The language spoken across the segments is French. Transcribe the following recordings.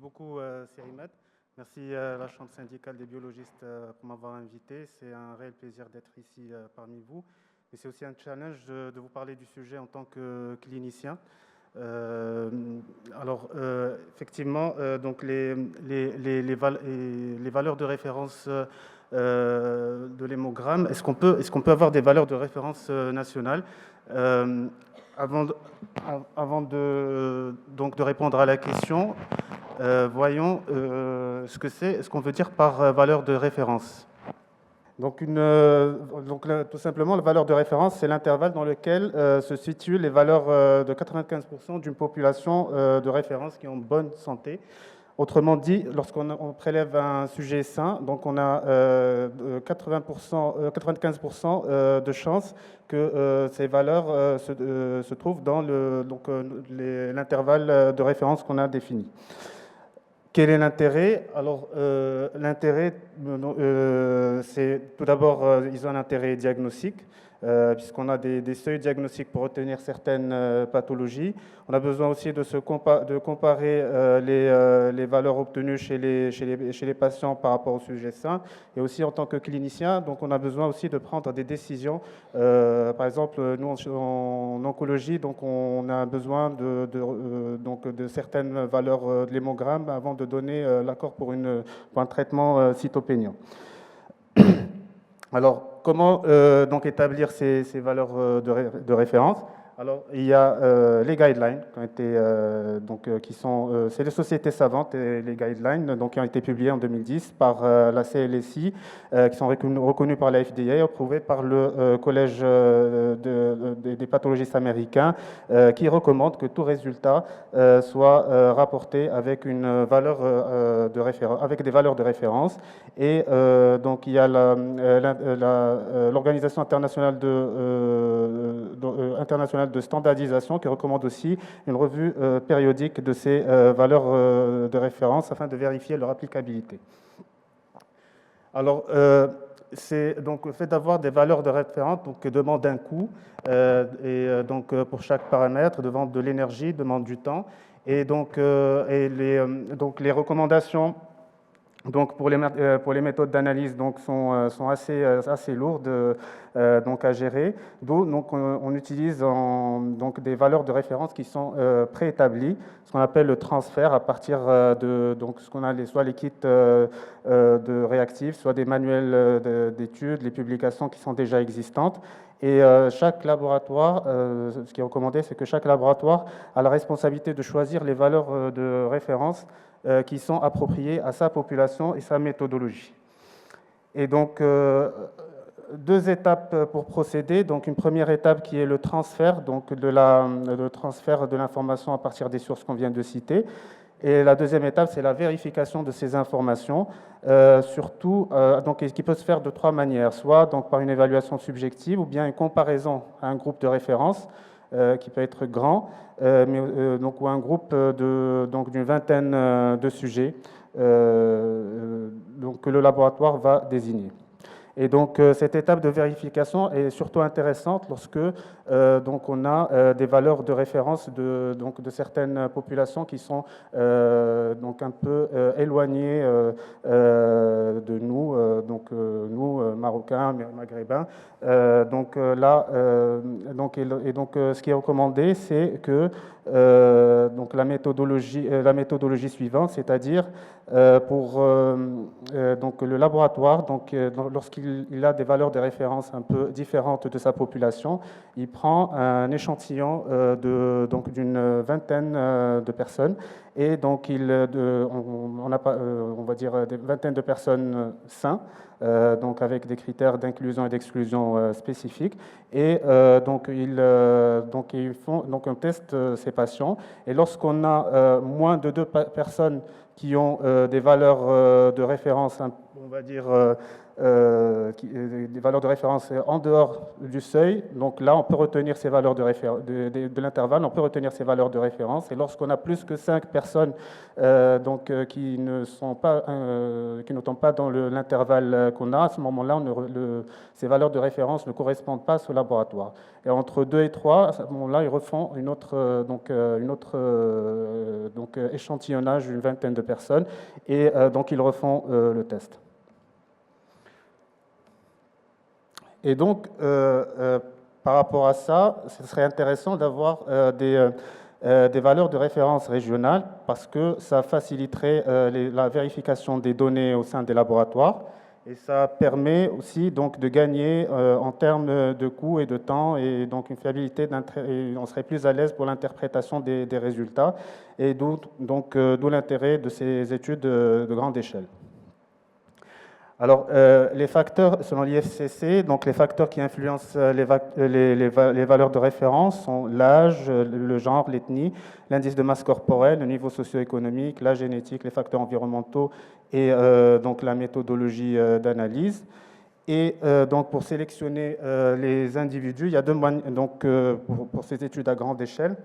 Beaucoup, Cérimet. Merci à la Chambre syndicale des biologistes pour m'avoir invité. C'est un réel plaisir d'être ici parmi vous. Et c'est aussi un challenge de vous parler du sujet en tant que clinicien. Effectivement, donc les valeurs de référence de l'hémogramme, est-ce qu'on peut avoir des valeurs de référence nationales avant donc de répondre à la question, voyons ce que c'est, ce qu'on veut dire par valeur de référence. Donc, tout simplement, la valeur de référence, c'est l'intervalle dans lequel se situent les valeurs de 95% d'une population de référence qui est en bonne santé. Autrement dit, lorsqu'on prélève un sujet sain, donc on a 95% de chances que ces valeurs se trouvent dans l'intervalle de référence qu'on a défini. Quel est l'intérêt? Alors, l'intérêt, c'est tout d'abord, ils ont un intérêt diagnostique, puisqu'on a des seuils diagnostiques pour retenir certaines pathologies. On a besoin aussi de comparer les valeurs obtenues chez les patients par rapport au sujet sain. Et aussi, en tant que clinicien, donc on a besoin aussi de prendre des décisions. Par exemple, nous, en oncologie, donc on a besoin de certaines valeurs de l'hémogramme avant de donner l'accord pour un traitement cytopénien. Alors, comment donc établir ces valeurs de référence? Alors, il y a les guidelines qui ont été, c'est les sociétés savantes et les guidelines donc, qui ont été publiés en 2010 par la CLSI, qui sont reconnus par la FDA, approuvés par le Collège des pathologistes américains, qui recommande que tout résultat soit rapporté avec une valeur de référence, avec des valeurs de référence. Et donc, il y a l'Organisation internationale de standardisation qui recommande aussi une revue périodique de ces valeurs de référence afin de vérifier leur applicabilité. Alors, donc le fait d'avoir des valeurs de référence demande un coût, pour chaque paramètre, demande de l'énergie, demande du temps, et donc les recommandations. Donc pour les méthodes d'analyse sont assez lourdes à gérer. Donc on utilise des valeurs de référence qui sont préétablies, ce qu'on appelle le transfert à partir de ce qu'on a soit les kits de réactifs, soit des manuels d'études, les publications qui sont déjà existantes. Et chaque laboratoire, ce qui est recommandé, c'est que chaque laboratoire a la responsabilité de choisir les valeurs de référence qui sont appropriés à sa population et sa méthodologie. Et donc, deux étapes pour procéder. Donc, une première étape qui est le transfert, le transfert de l'information à partir des sources qu'on vient de citer. Et la deuxième étape, c'est la vérification de ces informations, qui peut se faire de trois manières, soit donc, par une évaluation subjective ou bien une comparaison à un groupe de référence, qui peut être grand, ou un groupe d'une vingtaine de sujets que le laboratoire va désigner. Et donc, cette étape de vérification est surtout intéressante lorsque on a des valeurs de référence de certaines populations qui sont un peu éloignées de nous, nous, Marocains, Maghrébins. Ce qui est recommandé, c'est que la méthodologie suivante, c'est-à-dire pour le laboratoire, lorsqu'il a des valeurs de référence un peu différentes de sa population, il prend un échantillon d'une vingtaine de personnes et donc on va dire des vingtaines de personnes sains, avec des critères d'inclusion et d'exclusion spécifiques, et ils font on teste ces patients, et lorsqu'on a moins de 2 personnes qui ont des valeurs de référence, on va dire des valeurs de référence en dehors du seuil, donc là on peut retenir ces valeurs de l'intervalle, on peut retenir ces valeurs de référence, et lorsqu'on a plus que 5 personnes qui ne tombent pas dans l'intervalle qu'on a, à ce moment-là, ces valeurs de référence ne correspondent pas à ce laboratoire. Et entre 2 et 3, à ce moment-là, ils refont une autre donc, échantillonnage d'une vingtaine de personnes, et donc ils refont le test. Et donc, par rapport à ça, ce serait intéressant d'avoir des valeurs de référence régionales parce que ça faciliterait la vérification des données au sein des laboratoires et ça permet aussi donc de gagner en termes de coûts et de temps et donc une fiabilité, on serait plus à l'aise pour l'interprétation des résultats et d'où l'intérêt de ces études de grande échelle. Alors, les facteurs, selon l'IFCC, donc les facteurs qui influencent les valeurs de référence sont l'âge, le genre, l'ethnie, l'indice de masse corporelle, le niveau socio-économique, la génétique, les facteurs environnementaux et donc la méthodologie d'analyse. Et donc, pour sélectionner les individus, il y a donc, pour ces études à grande échelle,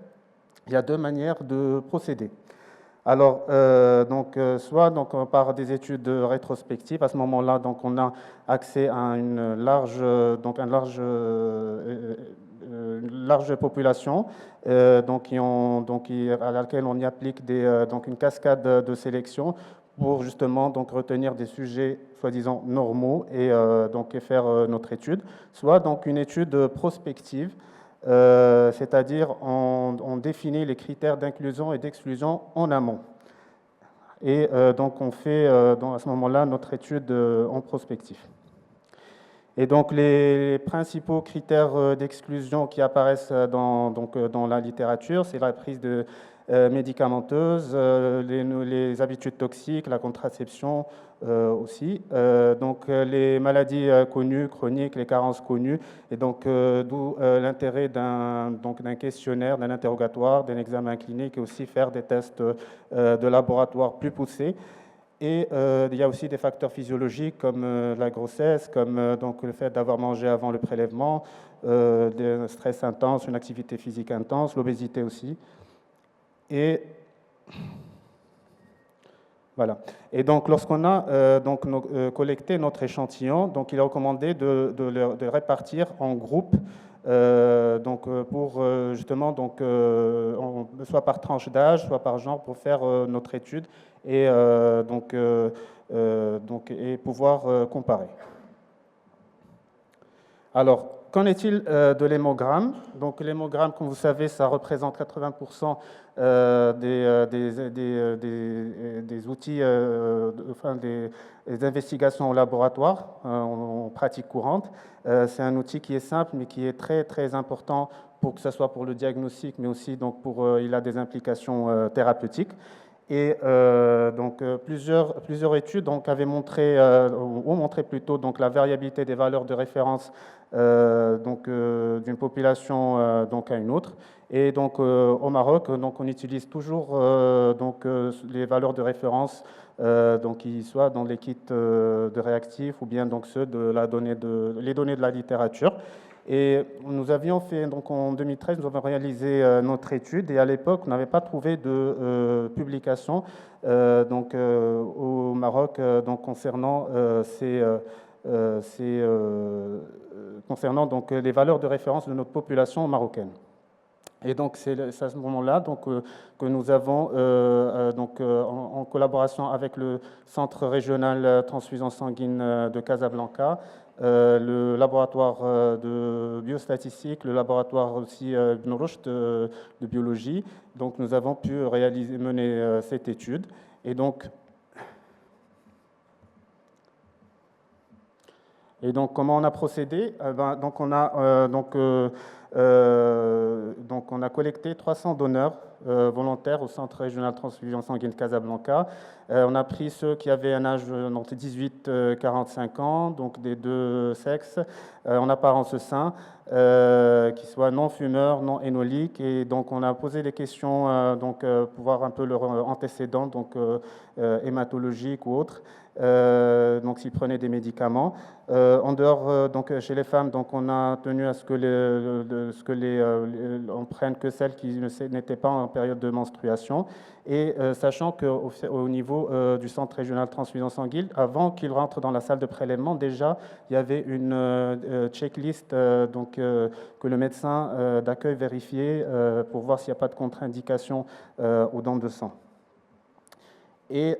il y a deux manières de procéder. Alors, soit par des études rétrospectives, à ce moment-là, donc on a accès à une large population, à laquelle on y applique une cascade de sélection pour justement donc retenir des sujets soi-disant normaux et faire notre étude, soit donc une étude prospective. C'est-à-dire on définit les critères d'inclusion et d'exclusion en amont. Et donc on fait à ce moment-là notre étude en prospectif. Et donc les principaux critères d'exclusion qui apparaissent dans la littérature, c'est la prise de médicamenteuse, les habitudes toxiques, la contraception aussi. Les maladies connues, chroniques, les carences connues, et donc d'où l'intérêt d'un questionnaire, d'un interrogatoire, d'un examen clinique, et aussi faire des tests de laboratoire plus poussés. Et il y a aussi des facteurs physiologiques comme la grossesse, comme donc le fait d'avoir mangé avant le prélèvement, un stress intense, une activité physique intense, l'obésité aussi. Et voilà. Et donc, lorsqu'on a collecté notre échantillon, donc il est recommandé de le répartir en groupes, pour justement soit par tranche d'âge, soit par genre, pour faire notre étude et pouvoir comparer. Alors, qu'en est-il de l'hémogramme? Donc, l'hémogramme, comme vous savez, ça représente 80% des outils, des investigations au laboratoire en pratique courante. C'est un outil qui est simple, mais qui est très, très important pour que ce soit pour le diagnostic, mais aussi il a des implications thérapeutiques. Et plusieurs études avaient montré, ont montré plutôt la variabilité des valeurs de référence d'une population à une autre. Et donc au Maroc, on utilise toujours les valeurs de référence qui soient dans les kits de réactifs ou bien ceux de les données de la littérature. Et nous avions fait, en 2013, nous avons réalisé notre étude et à l'époque, on n'avait pas trouvé de publication au Maroc concernant les valeurs de référence de notre population marocaine. Et donc, c'est à ce moment-là que nous avons, en collaboration avec le Centre régional transfusion sanguine de Casablanca, le laboratoire de biostatistique, le laboratoire aussi de biologie. Donc, nous avons pu mener cette étude. Et donc, comment on a procédé? On a collecté 300 donneurs volontaires au Centre régional de transfusion sanguine de Casablanca. On a pris ceux qui avaient un âge entre 18 et 45 ans, donc des deux sexes, en apparence sain, qui soient non fumeurs, non hénoliques. Et donc, on a posé des questions pour voir un peu leur antécédent, hématologique ou autre. S'ils prenaient des médicaments. En dehors, chez les femmes, on a tenu à ce que on prenne que celles qui n'étaient pas en période de menstruation. Et sachant qu'au niveau du Centre régional de transfusion sanguine, avant qu'ils rentrent dans la salle de prélèvement, déjà, il y avait une checklist que le médecin d'accueil vérifiait pour voir s'il n'y a pas de contre-indication aux dons de sang. Et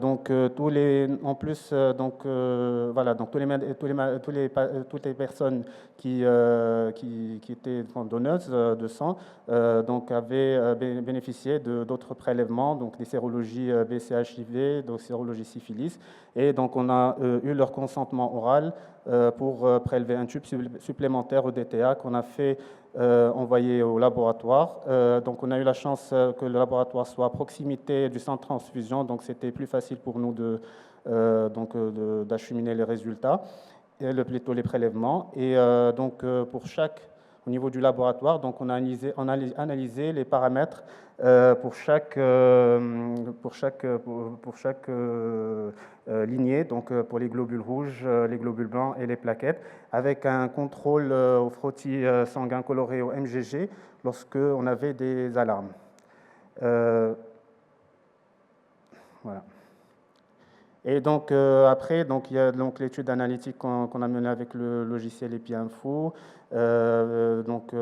donc en plus voilà, donc toutes les personnes qui étaient donneuses de sang donc avaient bénéficié d'autres prélèvements, donc des sérologies BCHIV, donc sérologie syphilis, et donc on a eu leur consentement oral pour prélever un tube supplémentaire au DTA qu'on a fait envoyé au laboratoire. Donc on a eu la chance que le laboratoire soit à proximité du centre de transfusion, donc c'était plus facile pour nous d'acheminer les résultats, et plutôt les prélèvements. Et au niveau du laboratoire, donc on a analysé les paramètres pour chaque lignée, donc pour les globules rouges, les globules blancs et les plaquettes, avec un contrôle au frottis sanguin coloré au MGG lorsque on avait des alarmes. Voilà. Et donc après, donc, il y a donc l'étude analytique qu'on a menée avec le logiciel EpiInfo. Donc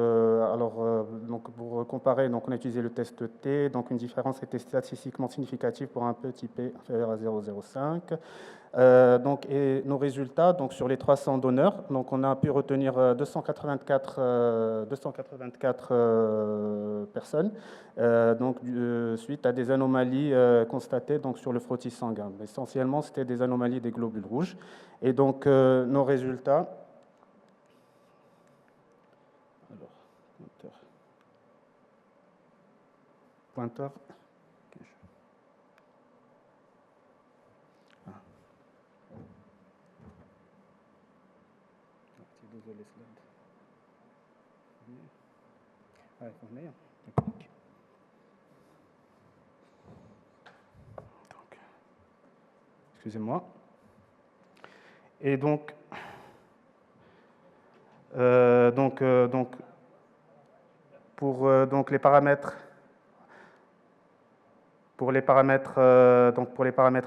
pour comparer, donc on a utilisé le test T. Donc une différence était statistiquement significative pour un petit p inférieur à 0,05. Et nos résultats, donc sur les 300 donneurs, donc on a pu retenir 284 personnes, suite à des anomalies constatées donc sur le frottis sanguin. Essentiellement, c'était des anomalies des globules rouges. Et donc nos résultats. Alors, pointeur. Désolé, slide. Excusez-moi. Et donc pour donc les paramètres. Pour les paramètres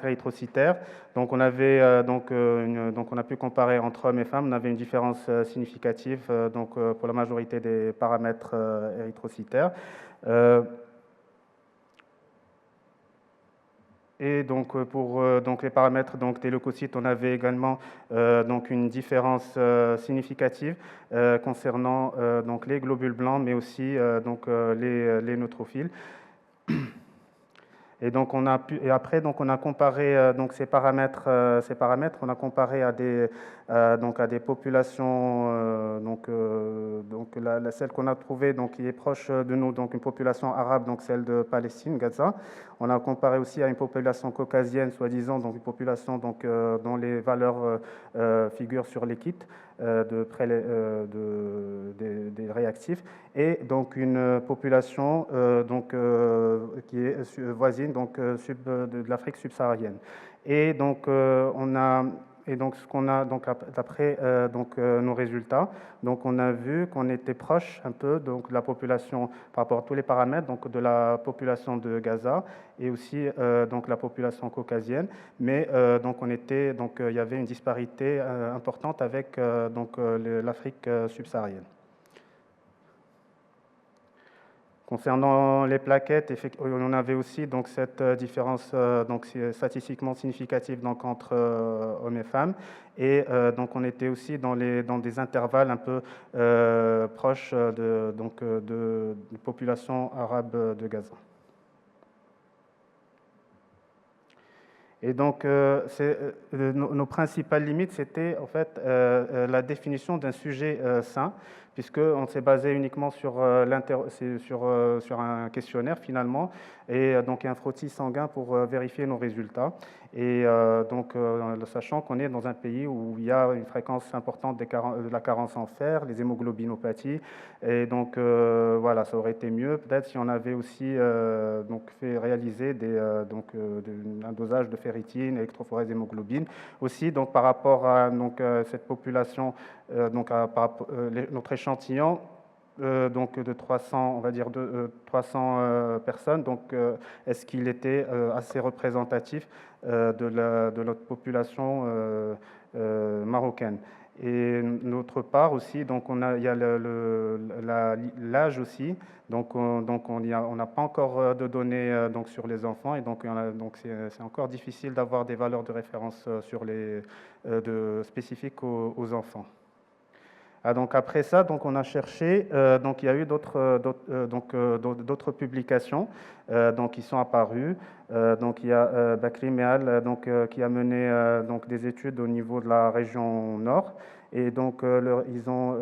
érythrocytaires, donc on avait on a pu comparer entre hommes et femmes, on avait une différence significative pour la majorité des paramètres érythrocytaires. Et donc pour les paramètres des leucocytes, on avait également une différence significative concernant les globules blancs, mais aussi les neutrophiles. Et donc après on a comparé ces paramètres, on a comparé à des populations celle qu'on a trouvée qui est proche de nous, donc une population arabe, donc celle de Palestine, Gaza. On a comparé aussi à une population caucasienne, soi-disant, donc une population dont les valeurs figurent sur les kits des réactifs, et donc une population qui est voisine de l'Afrique subsaharienne. Et donc d'après nos résultats, donc on a vu qu'on était proche un peu de la population par rapport à tous les paramètres, donc de la population de Gaza et aussi la population caucasienne, mais il y avait une disparité importante avec l'Afrique subsaharienne. Concernant les plaquettes, on avait aussi cette différence statistiquement significative entre hommes et femmes, et on était aussi dans des intervalles un peu proches de population arabe de Gaza. Et donc, nos principales limites, c'était en fait la définition d'un sujet sain, puisqu'on s'est basé uniquement sur un questionnaire finalement, et donc un frottis sanguin pour vérifier nos résultats. Et sachant qu'on est dans un pays où il y a une fréquence importante de la carence en fer, les hémoglobinopathies, et donc voilà, ça aurait été mieux peut-être si on avait aussi fait réaliser un dosage de ferritine, électrophorèse hémoglobine. Aussi, donc par rapport à cette population, notre échantillon, de 300, on va dire 300 personnes. Donc, est-ce qu'il était assez représentatif de notre population marocaine? Et d'autre part aussi, donc il y a l'âge aussi. Donc on n'a pas encore de données donc sur les enfants, et donc c'est encore difficile d'avoir des valeurs de référence sur spécifiques aux enfants. Donc après ça, donc on a cherché, donc il y a eu d'autres publications donc qui sont apparues. Donc il y a Bakri Meal qui a mené donc des études au niveau de la région nord, et donc ils ont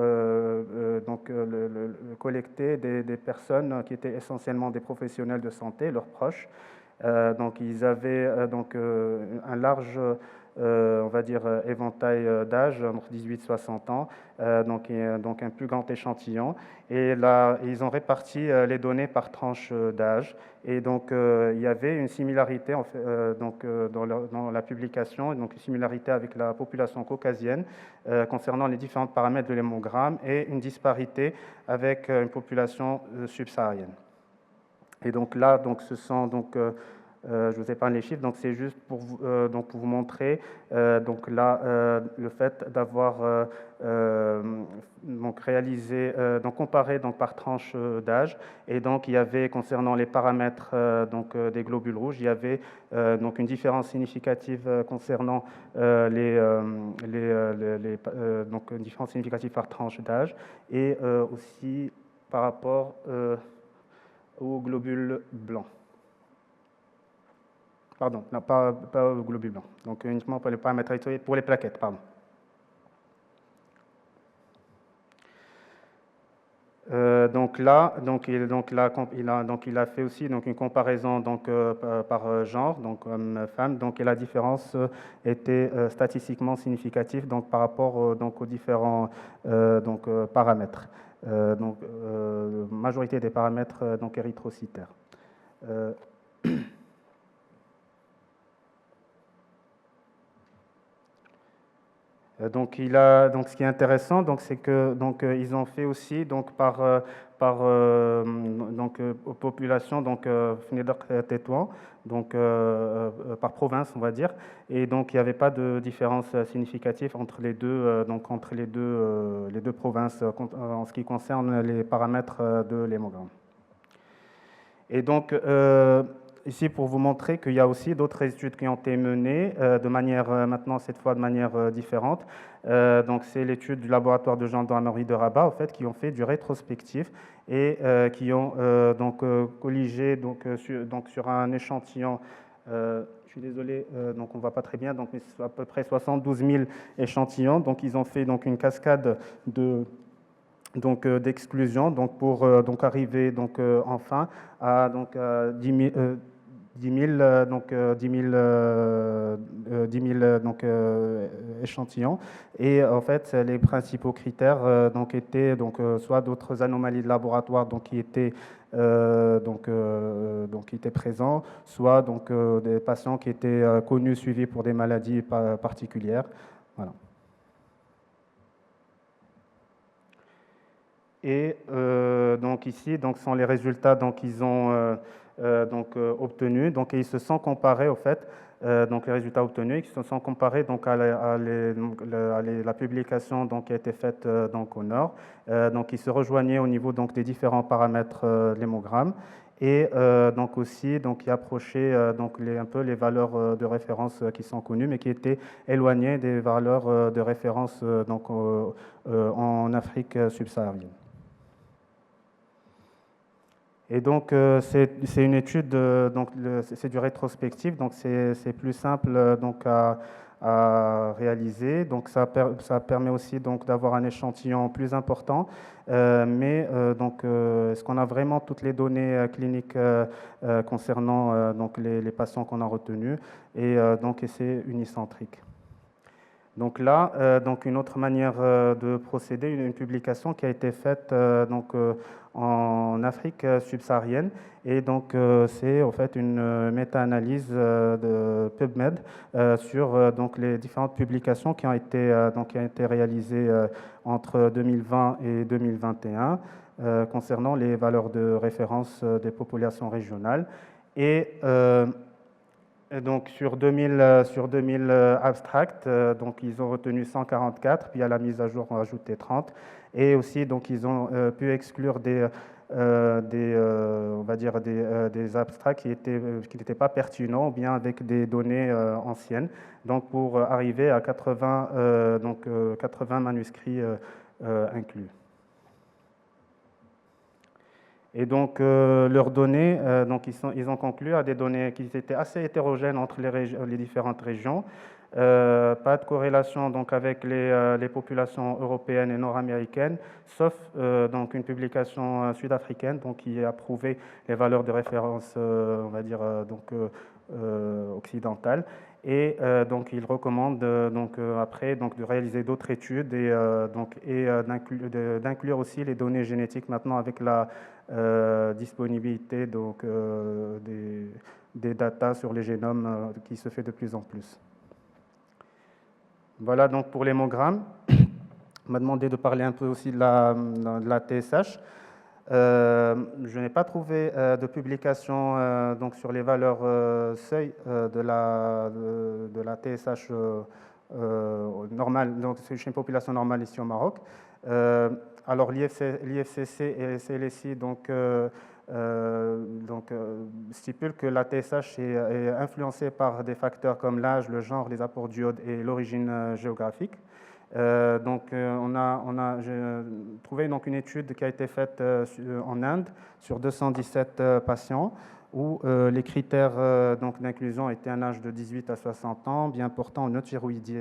collecté des personnes qui étaient essentiellement des professionnels de santé, leurs proches. Donc ils avaient un large on va dire, éventail d'âge, entre 18 et 60 ans, donc un plus grand échantillon. Et là, ils ont réparti les données par tranche d'âge. Et donc, il y avait une similarité en fait, dans la publication, donc une similarité avec la population caucasienne concernant les différents paramètres de l'hémogramme, et une disparité avec une population subsaharienne. Et donc là, ce sont je vous épargne les chiffres, donc c'est juste pour vous montrer donc là le fait d'avoir réalisé, comparé par tranche d'âge, et donc il y avait, concernant les paramètres des globules rouges, il y avait donc une différence significative concernant une différence significative par tranche d'âge, et aussi par rapport aux globules blancs. Pardon, non, pas aux globules blancs. Donc uniquement pour les paramètres pour les plaquettes, pardon. Donc là, il a fait aussi donc une comparaison par genre, donc homme-femme. Donc et la différence était statistiquement significative donc par rapport aux différents paramètres. Majorité des paramètres donc érythrocytaires. Donc, ce qui est intéressant, c'est que ils ont fait aussi par population, Tétouan, par province, on va dire, et donc il n'y avait pas de différence significative entre les deux provinces en ce qui concerne les paramètres de l'hémogramme. Et donc ici, pour vous montrer qu'il y a aussi d'autres études qui ont été menées de manière, maintenant cette fois de manière différente. Donc c'est l'étude du laboratoire de gendarmerie de Rabat, en fait, qui ont fait du rétrospectif et qui ont colligé sur un échantillon. Je suis désolé, donc on ne voit pas très bien, mais c'est à peu près 72 000 échantillons. Donc ils ont fait une cascade d'exclusion, pour arriver enfin à 10 000 échantillons. Et en fait, les principaux critères étaient soit d'autres anomalies de laboratoire qui étaient présents, soit des patients qui étaient connus, suivis pour des maladies particulières. Voilà. Et ici, sont les résultats qu'ils ont obtenus. Et ils se sont comparés, au fait, les résultats obtenus, ils se sont comparés à la publication qui a été faite au nord. Ils se rejoignaient au niveau des différents paramètres de l'hémogramme, et aussi qui approchaient un peu les valeurs de référence qui sont connues, mais qui étaient éloignées des valeurs de référence en Afrique subsaharienne. Et donc, c'est une étude, c'est du rétrospectif, donc c'est plus simple à réaliser. Donc, ça permet aussi d'avoir un échantillon plus important. Mais est-ce qu'on a vraiment toutes les données cliniques concernant les patients qu'on a retenus? Et c'est unicentrique. Donc là, une autre manière de procéder, une publication qui a été faite en Afrique subsaharienne, et c'est en fait une méta-analyse de PubMed sur les différentes publications qui ont été réalisées entre 2020 et 2021 concernant les valeurs de référence des populations régionales. Et Et donc sur 2000 abstracts, donc ils ont retenu 144, puis à la mise à jour on a ajouté 30. Et aussi donc ils ont pu exclure on va dire des abstracts qui n'étaient pas pertinents, ou bien avec des données anciennes, donc pour arriver à 80 manuscrits inclus. Et donc, leurs données, donc ils ont conclu à des données qui étaient assez hétérogènes entre les différentes régions. Pas de corrélation donc, avec les populations européennes et nord-américaines, sauf donc, une publication sud-africaine donc, qui a prouvé les valeurs de référence, on va dire, occidentales. Et donc, il recommande après de réaliser d'autres études et d'inclure aussi les données génétiques maintenant avec la disponibilité des datas sur les génomes qui se fait de plus en plus. Voilà donc pour l'hémogramme. On m'a demandé de parler un peu aussi de la TSH. Je n'ai pas trouvé de publication donc sur les valeurs seuil de la TSH normale, donc c'est chez une population normale ici au Maroc. Alors l'IFCC et les CLSI stipulent que la TSH est influencée par des facteurs comme l'âge, le genre, les apports d'iode et l'origine géographique. J'ai trouvé donc une étude qui a été faite en Inde sur 217 patients où les critères d'inclusion étaient un âge de 18 à 60 ans, bien portant en euthyroïdie,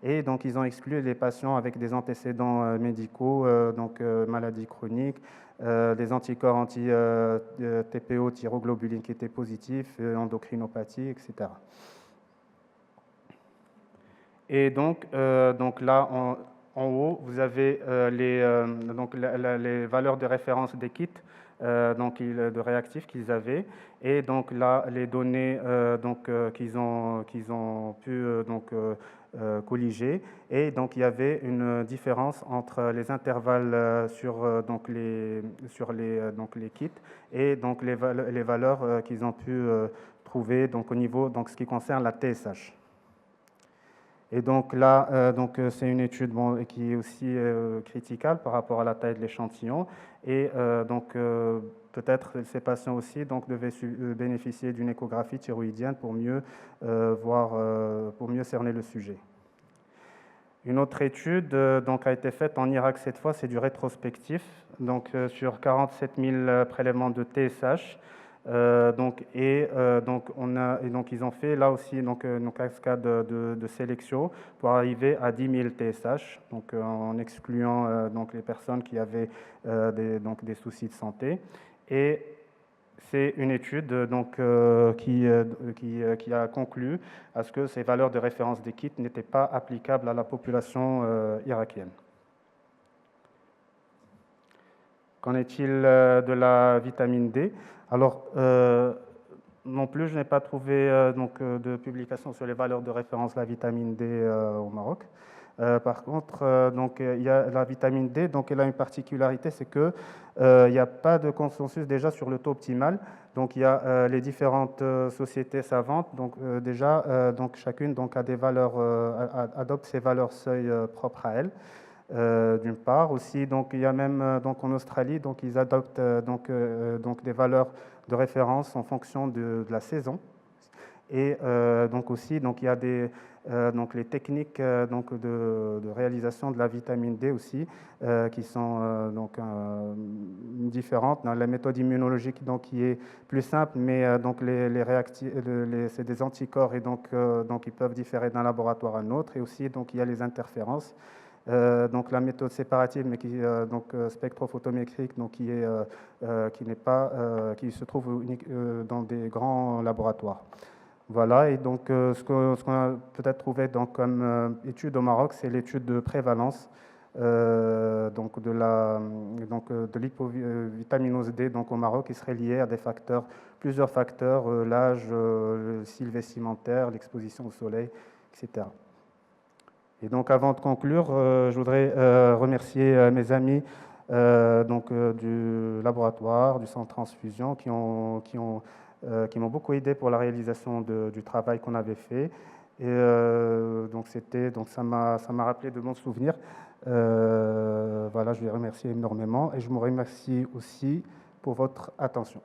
et donc ils ont exclu les patients avec des antécédents médicaux, maladies chroniques, des anticorps anti-TPO, thyroglobuline qui étaient positifs, endocrinopathie, etc. Et donc là, en haut, vous avez les valeurs de référence des kits de réactifs qu'ils avaient. Et donc là, les données qu'ils ont pu colliger. Et donc, il y avait une différence entre les intervalles sur les kits et donc les valeurs qu'ils ont pu trouver au niveau ce qui concerne la TSH. Et donc là, c'est une étude qui est aussi critiquable par rapport à la taille de l'échantillon. Et peut-être ces patients aussi devaient bénéficier d'une échographie thyroïdienne pour mieux pour mieux cerner le sujet. Une autre étude a été faite en Irak cette fois, c'est du rétrospectif, sur 47 000 prélèvements de TSH. Ils ont fait là aussi une cascade de sélection pour arriver à 10 000 TSH, en excluant les personnes qui avaient des soucis de santé. Et c'est une étude qui a conclu à ce que ces valeurs de référence des kits n'étaient pas applicables à la population irakienne. Qu'en est-il de la vitamine D? Alors, non plus, je n'ai pas trouvé de publication sur les valeurs de référence de la vitamine D au Maroc. Par contre, il y a la vitamine D, elle a une particularité, c'est qu'il n'y a pas de consensus déjà sur le taux optimal. Donc, il y a les différentes sociétés savantes. Chacune a des valeurs, adopte ses valeurs seuil propres à elle. D'une part aussi, il y a même en Australie, ils adoptent des valeurs de référence en fonction de la saison. Et aussi, il y a les techniques de réalisation de la vitamine D aussi qui sont différentes. La méthode immunologique qui est plus simple, mais c'est des anticorps et ils peuvent différer d'un laboratoire à un autre. Et aussi, il y a les interférences. La méthode séparative, mais spectrophotométrique, qui se trouve dans des grands laboratoires. Voilà, et ce qu'on a peut-être trouvé comme étude au Maroc, c'est l'étude de prévalence de l'hypovitaminose D au Maroc, qui serait liée à plusieurs facteurs, l'âge, le style vestimentaire, l'exposition au soleil, etc. Et avant de conclure, je voudrais remercier mes amis du laboratoire, du centre transfusion, qui ont qui m'ont beaucoup aidé pour la réalisation du travail qu'on avait fait. Et donc ça m'a rappelé de bons souvenirs. Voilà, je les remercie énormément et je vous remercie aussi pour votre attention.